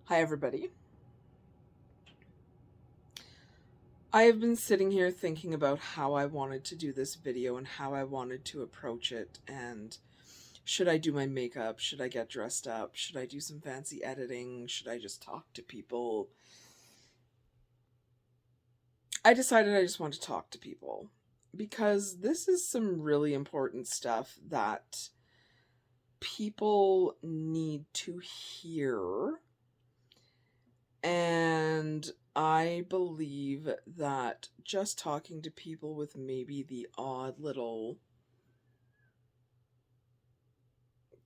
Hi, everybody. I have been sitting here thinking about how I wanted to do this video and how I wanted to approach it, and should I do my makeup? Should I get dressed up? Should I do some fancy editing? Should I just talk to people? I decided I just want to talk to people because this is some really important stuff that people need to hear. And I believe that just talking to people with maybe the odd little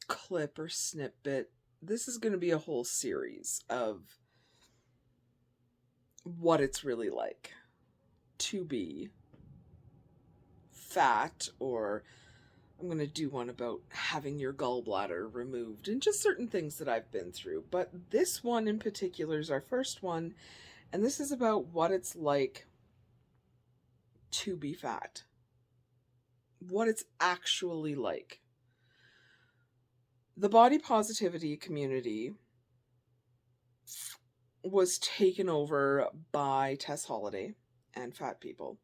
clip or snippet, this is going to be a whole series of what it's really like to be fat, or I'm going to do one about having your gallbladder removed and just certain things that I've been through. But this one in particular is our first one, and this is about what it's like to be fat. What it's actually like. The body positivity community was taken over by Tess Holliday and fat people.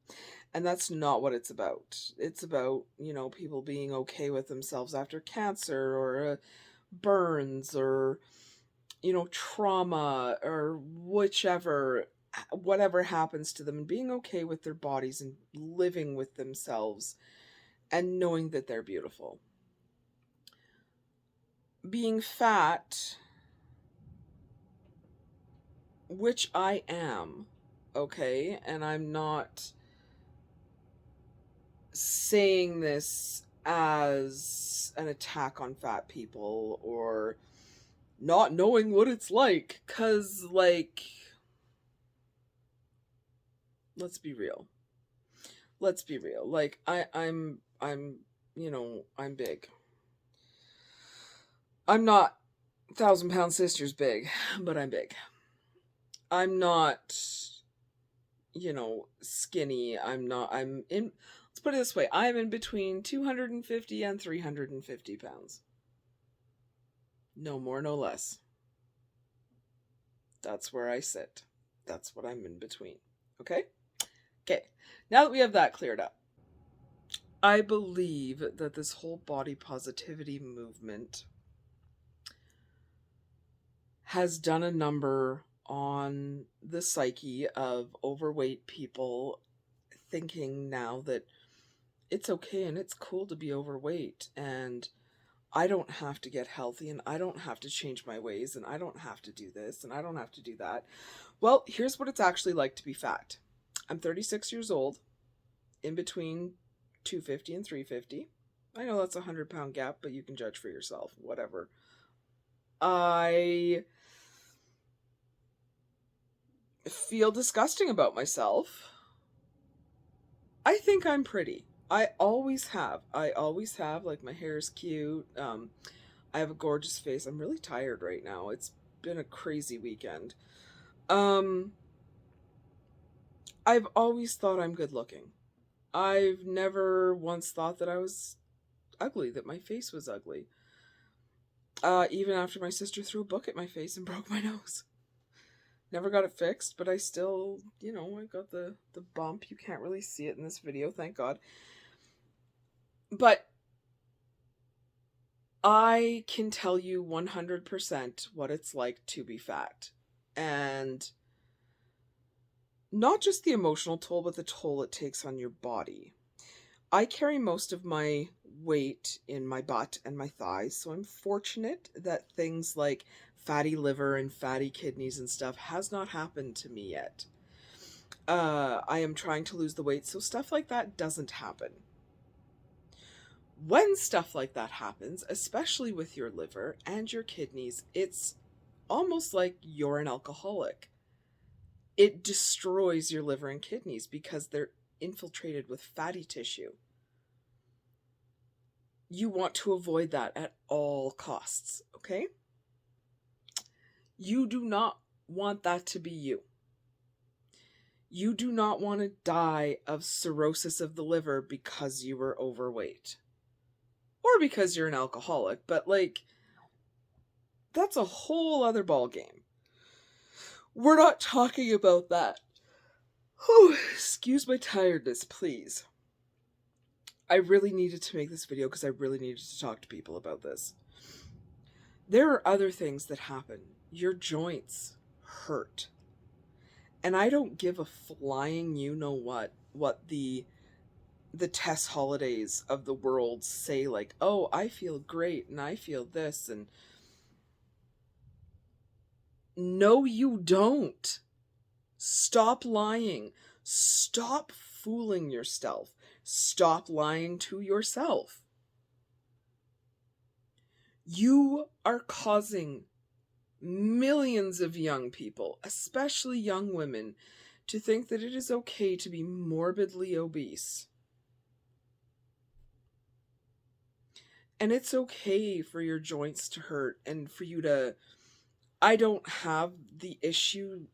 And that's not what it's about. It's about, people being okay with themselves after cancer or burns or, trauma or whatever happens to them, and being okay with their bodies and living with themselves and knowing that they're beautiful. Being fat, which I am, okay, and I'm not saying this as an attack on fat people or not knowing what it's like, because, let's be real. I'm big. I'm not 1,000-pound sisters big, but I'm big. I'm not, skinny. Let's put it this way. I'm in between 250 and 350 pounds. No more, no less. That's where I sit. That's what I'm in between. Okay? Okay. Now that we have that cleared up, I believe that this whole body positivity movement has done a number on the psyche of overweight people, thinking now that it's okay and it's cool to be overweight, and I don't have to get healthy, and I don't have to change my ways, and I don't have to do this, and I don't have to do that. Well, here's what it's actually like to be fat. I'm 36 years old, in between 250 and 350. I know that's a 100-pound gap, but you can judge for yourself. Whatever. I feel disgusting about myself. I think I'm pretty. I always have. Like, my hair is cute. I have a gorgeous face. I'm really tired right now. It's been a crazy weekend. I've always thought I'm good looking. I've never once thought that I was ugly, that my face was ugly. Even after my sister threw a book at my face and broke my nose. Never got it fixed, but I still, I got the bump. You can't really see it in this video, thank God. But I can tell you 100% what it's like to be fat. And not just the emotional toll, but the toll it takes on your body. I carry most of my weight in my butt and my thighs, so I'm fortunate that things like fatty liver and fatty kidneys and stuff has not happened to me yet. I am trying to lose the weight, so stuff like that doesn't happen. When stuff like that happens, especially with your liver and your kidneys, it's almost like you're an alcoholic. It destroys your liver and kidneys because they're infiltrated with fatty tissue. You want to avoid that at all costs, okay? You do not want that to be you. You do not want to die of cirrhosis of the liver because you were overweight. Or because you're an alcoholic, but that's a whole other ballgame. We're not talking about that. Oh, excuse my tiredness, please. I really needed to make this video because I really needed to talk to people about this. There are other things that happen. Your joints hurt. And I don't give a flying what the Tess Holidays of the world say, like, oh, I feel great and I feel this, and no, you don't. Stop lying. Stop fooling yourself. Stop lying to yourself. You are causing millions of young people, especially young women, to think that it is okay to be morbidly obese. And it's okay for your joints to hurt and for you to... I don't have the issue.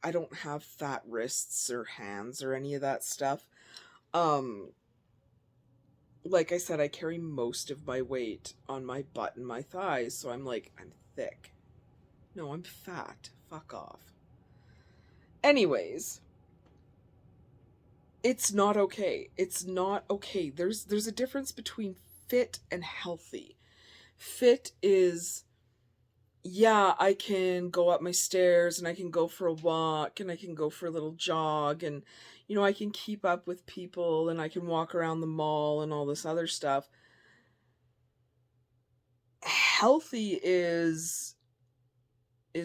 I don't have fat wrists or hands or any of that stuff. Like I said, I carry most of my weight on my butt and my thighs, so I'm thick. No, I'm fat. Fuck off. Anyways, it's not okay. It's not okay. There's a difference between fit and healthy. Fit is, yeah, I can go up my stairs and I can go for a walk and I can go for a little jog and, I can keep up with people and I can walk around the mall and all this other stuff. Healthy is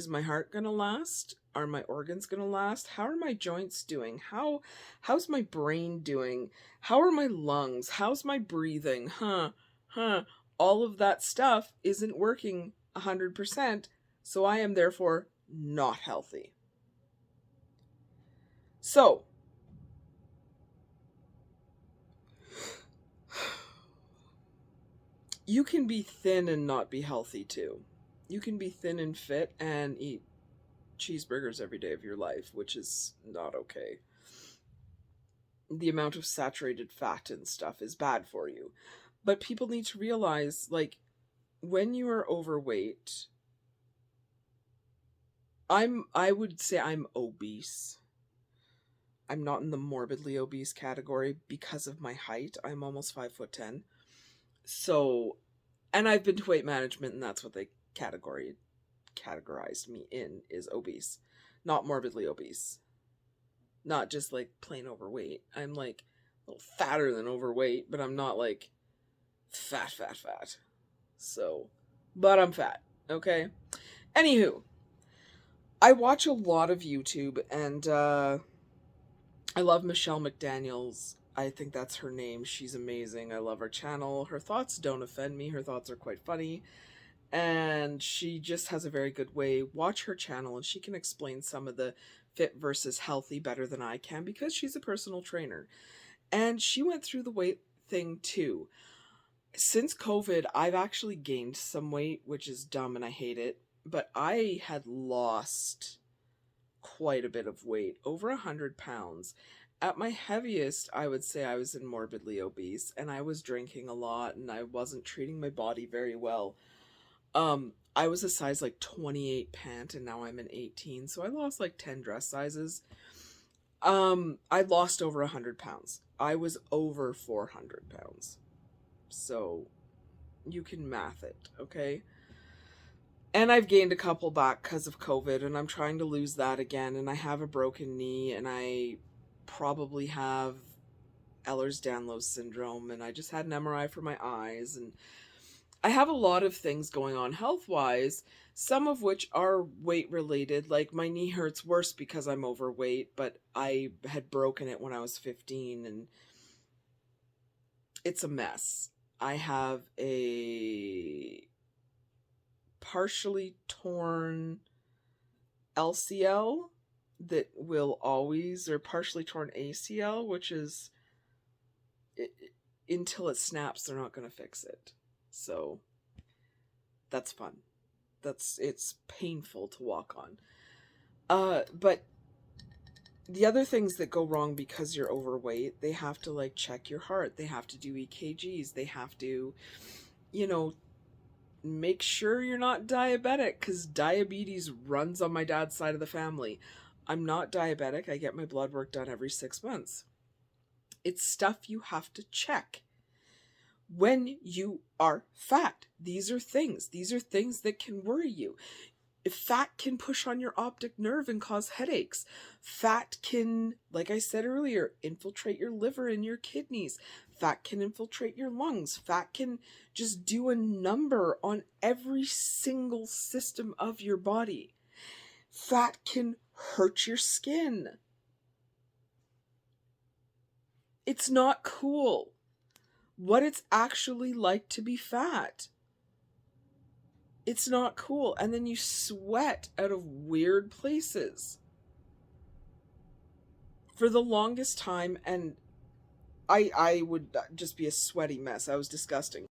my heart gonna last? Are my organs gonna last? How are my joints doing? How's my brain doing? How are my lungs? How's my breathing? All of that stuff isn't working 100%, so I am therefore not healthy. So, you can be thin and not be healthy too. You can be thin and fit and eat cheeseburgers every day of your life, which is not okay. The amount of saturated fat and stuff is bad for you. But people need to realize, when you are overweight, I would say I'm obese. I'm not in the morbidly obese category because of my height. I'm almost 5'10". So, and I've been to weight management, and that's what they categorized me in, is obese, not morbidly obese. Not just plain overweight. I'm a little fatter than overweight, but I'm not fat. So, but I'm fat, okay? Anywho, I watch a lot of YouTube, and I love Michelle McDaniels. I think that's her name. She's amazing. I love her channel. Her thoughts don't offend me. Her thoughts are quite funny. And she just has a very good way. Watch her channel, and she can explain some of the fit versus healthy better than I can because she's a personal trainer. And she went through the weight thing too. Since COVID, I've actually gained some weight, which is dumb and I hate it. But I had lost quite a bit of weight, over 100 pounds. At my heaviest, I would say I was in morbidly obese, and I was drinking a lot, and I wasn't treating my body very well. I was a size 28 pant, and now I'm an 18, so I lost 10 dress sizes. I lost over 100 pounds. I was over 400 pounds. So, you can math it, okay? And I've gained a couple back because of COVID, and I'm trying to lose that again, and I have a broken knee, and I probably have Ehlers-Danlos syndrome, and I just had an MRI for my eyes, and I have a lot of things going on health-wise, some of which are weight-related. My knee hurts worse because I'm overweight, but I had broken it when I was 15, and it's a mess. I have a partially torn LCL that will always, or partially torn ACL, which is, until it snaps, they're not going to fix it. So that's fun. It's painful to walk on. But the other things that go wrong because you're overweight, they have to check your heart. They have to do EKGs. They have to, make sure you're not diabetic, because diabetes runs on my dad's side of the family. I'm not diabetic. I get my blood work done every 6 months. It's stuff you have to check when you are fat. These are things that can worry you. If fat can push on your optic nerve and cause headaches. Fat can, like I said earlier, infiltrate your liver and your kidneys. Fat can infiltrate your lungs. Fat can just do a number on every single system of your body. Fat can hurt your skin. It's not cool what it's actually like to be fat. It's not cool. And then you sweat out of weird places. For the longest time, and I would just be a sweaty mess. I was disgusting.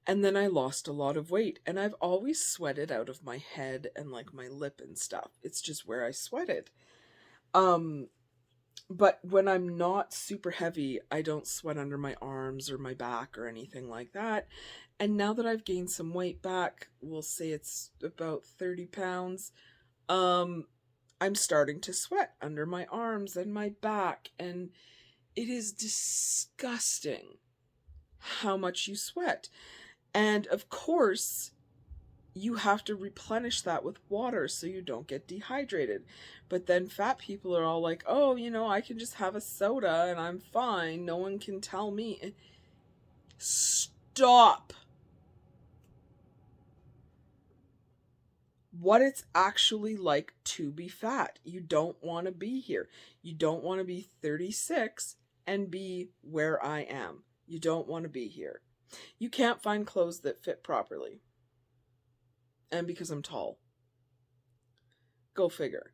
And then I lost a lot of weight, and I've always sweated out of my head and like my lip and stuff. It's just where I sweated. But when I'm not super heavy, I don't sweat under my arms or my back or anything like that. And now that I've gained some weight back, we'll say it's about 30 pounds, I'm starting to sweat under my arms and my back, and it is disgusting how much you sweat. And of course, you have to replenish that with water so you don't get dehydrated. But then fat people are all like, oh, I can just have a soda and I'm fine. No one can tell me. Stop. What it's actually like to be fat. You don't want to be here. You don't want to be 36 and be where I am. You don't want to be here. You can't find clothes that fit properly. And because I'm tall. Go figure.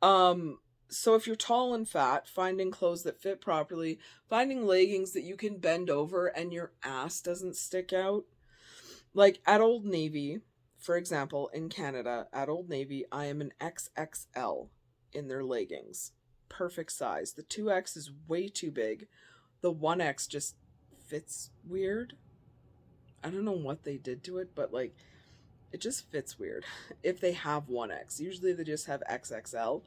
So if you're tall and fat, finding clothes that fit properly, finding leggings that you can bend over and your ass doesn't stick out. Like at Old Navy, for example, in Canada, at Old Navy, I am an XXL in their leggings. Perfect size. The 2X is way too big. The 1X just fits weird. I don't know what they did to it, but like, it just fits weird. If they have 1X. Usually they just have XXL.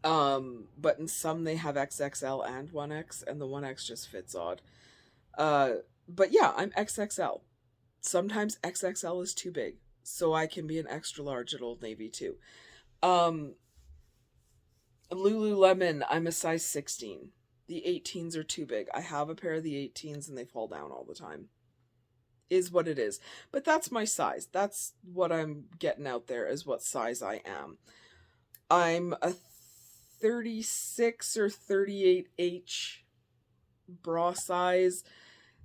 But in some they have XXL and 1X, and the 1X just fits odd. But yeah, I'm XXL. Sometimes XXL is too big, so I can be an extra large at Old Navy too. Lululemon, I'm a size 16. The 18s are too big. I have a pair of the 18s and they fall down all the time. Is what it is. But that's my size. That's what I'm getting out there, is what size I am. I'm a 36 or 38H bra size.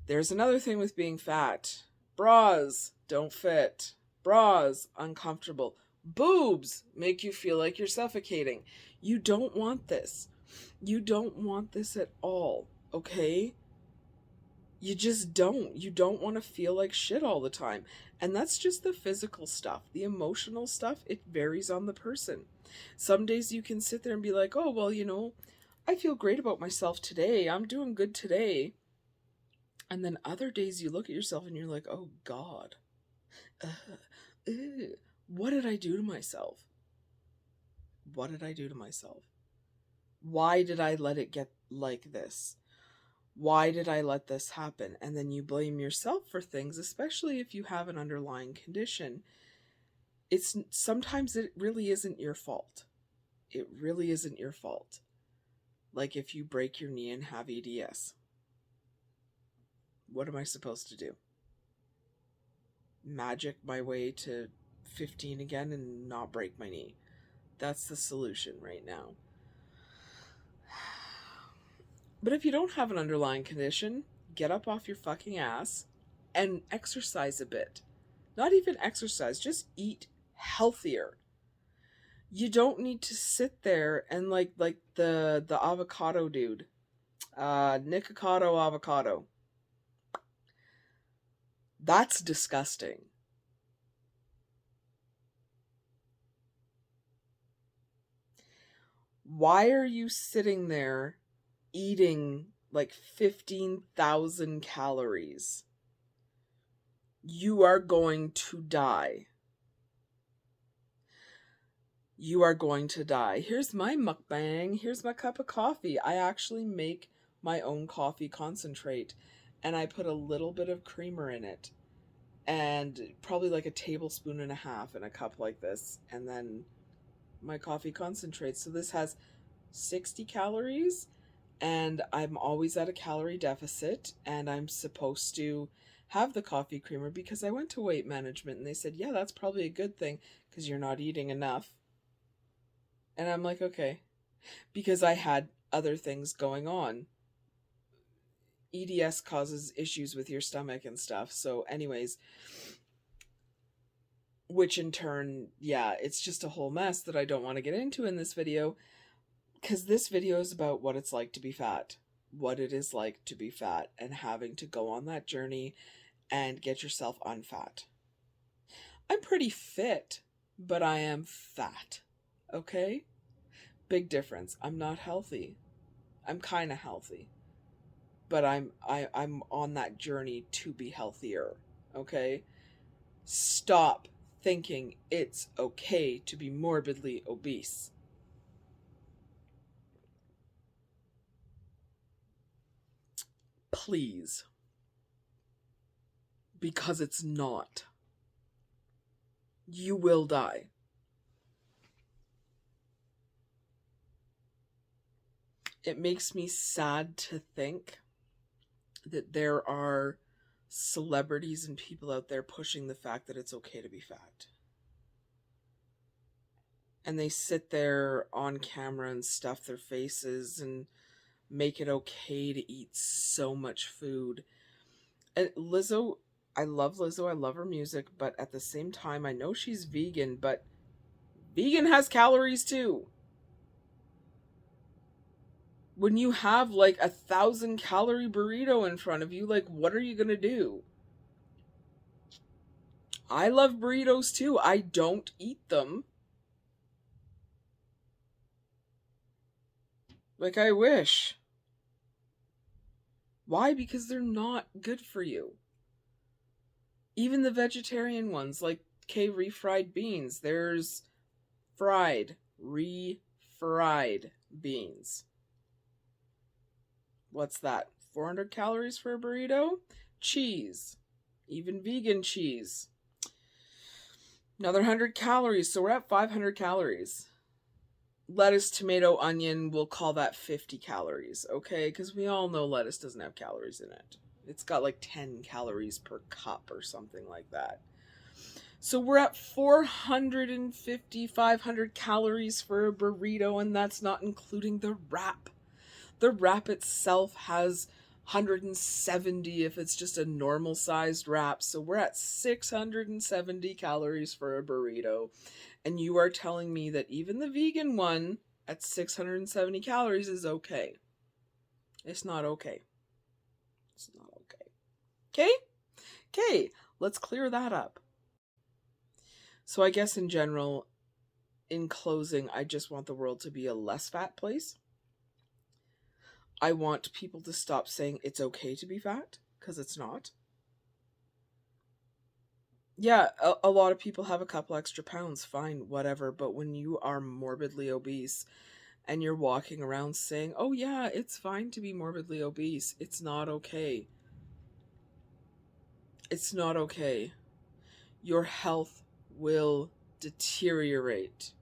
There's another thing with being fat. Bras don't fit. Bras, uncomfortable. Boobs make you feel like you're suffocating. You don't want this. You don't want this at all, okay? You just don't. You don't want to feel like shit all the time. And that's just the physical stuff. The emotional stuff, it varies on the person. Some days you can sit there and be like, oh, well, I feel great about myself today. I'm doing good today. And then other days you look at yourself and you're like, oh, God. What did I do to myself? What did I do to myself? Why did I let it get like this? Why did I let this happen? And then you blame yourself for things, especially if you have an underlying condition. Sometimes it really isn't your fault. It really isn't your fault. Like if you break your knee and have EDS. What am I supposed to do? Magic my way to 15 again and not break my knee. That's the solution right now. But if you don't have an underlying condition, get up off your fucking ass and exercise a bit. Not even exercise, just eat healthier. You don't need to sit there and like the avocado dude. Nikocado avocado. That's disgusting. Why are you sitting there eating like 15,000 calories? You are going to die. You are going to die. Here's my mukbang. Here's my cup of coffee. I actually make my own coffee concentrate, and I put a little bit of creamer in it, and probably like a tablespoon and a half in a cup like this, and then my coffee concentrate. So this has 60 calories, and I'm always at a calorie deficit, and I'm supposed to have the coffee creamer because I went to weight management and they said, yeah, that's probably a good thing because you're not eating enough. And I'm like, okay, because I had other things going on. EDS causes issues with your stomach and stuff. So anyways, which in turn, yeah, it's just a whole mess that I don't want to get into in this video, because this video is about what it's like to be fat, what it is like to be fat, and having to go on that journey and get yourself unfat. I'm pretty fit, but I am fat. Okay? Big difference. I'm not healthy. I'm kind of healthy, but I'm on that journey to be healthier. Okay? Stop thinking it's okay to be morbidly obese. Please. Because it's not. You will die. It makes me sad to think that there are celebrities and people out there pushing the fact that it's okay to be fat. And they sit there on camera and stuff their faces and make it okay to eat so much food. And Lizzo, I love Lizzo, I love her music, but at the same time, I know she's vegan, but vegan has calories too. When you have like 1,000-calorie burrito in front of you, like, what are you gonna do? I love burritos too. I don't eat them. Like, I wish. Why? Because they're not good for you. Even the vegetarian ones, like refried beans, there's fried, refried beans. What's that? 400 calories for a burrito? Cheese. Even vegan cheese. Another 100 calories, so we're at 500 calories. Lettuce, tomato, onion, we'll call that 50 calories, okay? Because we all know lettuce doesn't have calories in it. It's got like 10 calories per cup or something like that. So we're at 450, 500 calories for a burrito, and that's not including the wrap. The wrap itself has 170 if it's just a normal sized wrap. So we're at 670 calories for a burrito. And you are telling me that even the vegan one at 670 calories is okay. It's not okay. It's not okay. Okay? Okay, let's clear that up. So I guess in general, in closing, I just want the world to be a less fat place. I want people to stop saying it's okay to be fat, because it's not. Yeah, a lot of people have a couple extra pounds, fine, whatever, but when you are morbidly obese and you're walking around saying, oh yeah, it's fine to be morbidly obese, it's not okay. It's not okay. Your health will deteriorate.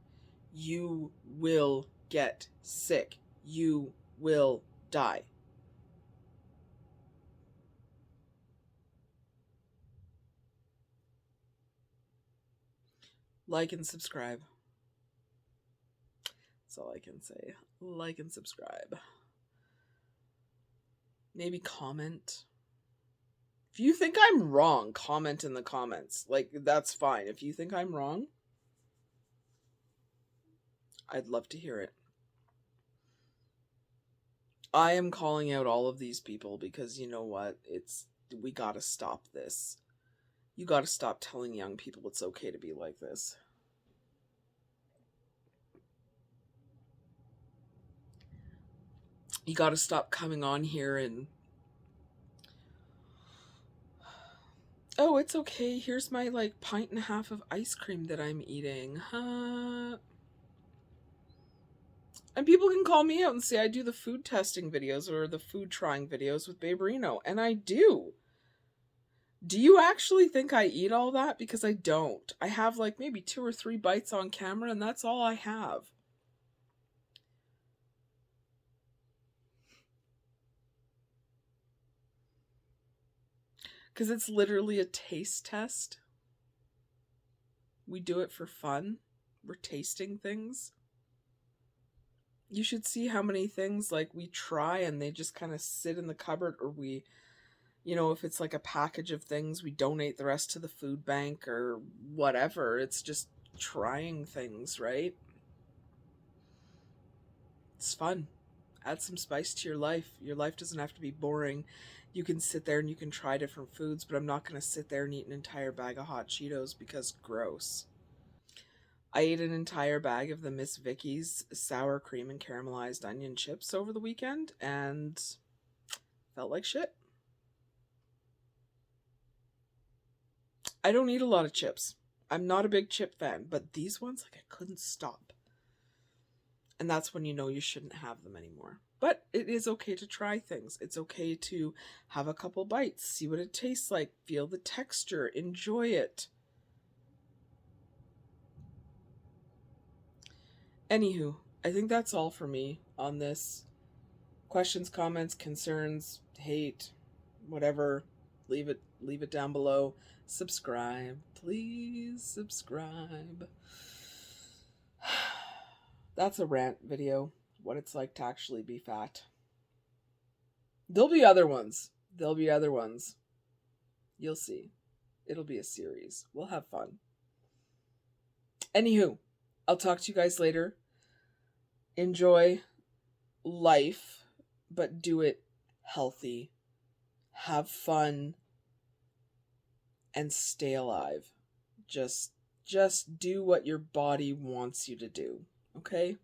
You will get sick. You will die. Like and subscribe. That's all I can say. Like and subscribe. Maybe comment. If you think I'm wrong, comment in the comments. Like, that's fine. If you think I'm wrong, I'd love to hear it. I am calling out all of these people because you know what? We gotta stop this. You gotta stop telling young people it's okay to be like this. You gotta stop coming on here and Oh, it's okay. Here's my like pint and a half of ice cream that I'm eating. And people can call me out and say I do the food testing videos or the food trying videos with Babe Reno, and I do. Do you actually think I eat all that? Because I don't. I have like maybe 2 or 3 bites on camera, and that's all I have. Because it's literally a taste test. We do it for fun. We're tasting things. You should see how many things like we try and they just kind of sit in the cupboard, or we, if it's like a package of things, we donate the rest to the food bank or whatever. It's just trying things, right? It's fun. Add some spice to your life. Your life doesn't have to be boring. You can sit there and you can try different foods, but I'm not going to sit there and eat an entire bag of hot Cheetos because gross. I ate an entire bag of the Miss Vicky's sour cream and caramelized onion chips over the weekend and felt like shit. I don't eat a lot of chips. I'm not a big chip fan, but these ones, like, I couldn't stop. And that's when you know you shouldn't have them anymore. But it is okay to try things. It's okay to have a couple bites, see what it tastes like, feel the texture, enjoy it. Anywho, I think that's all for me on this. Questions, comments, concerns, hate, whatever, leave it down below. Subscribe, please subscribe. That's a rant video, what it's like to actually be fat. There'll be other ones. You'll see. It'll be a series. We'll have fun. Anywho, I'll talk to you guys later. Enjoy life, but do it healthy. Have fun and stay alive. Just do what your body wants you to do. Okay?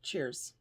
Cheers.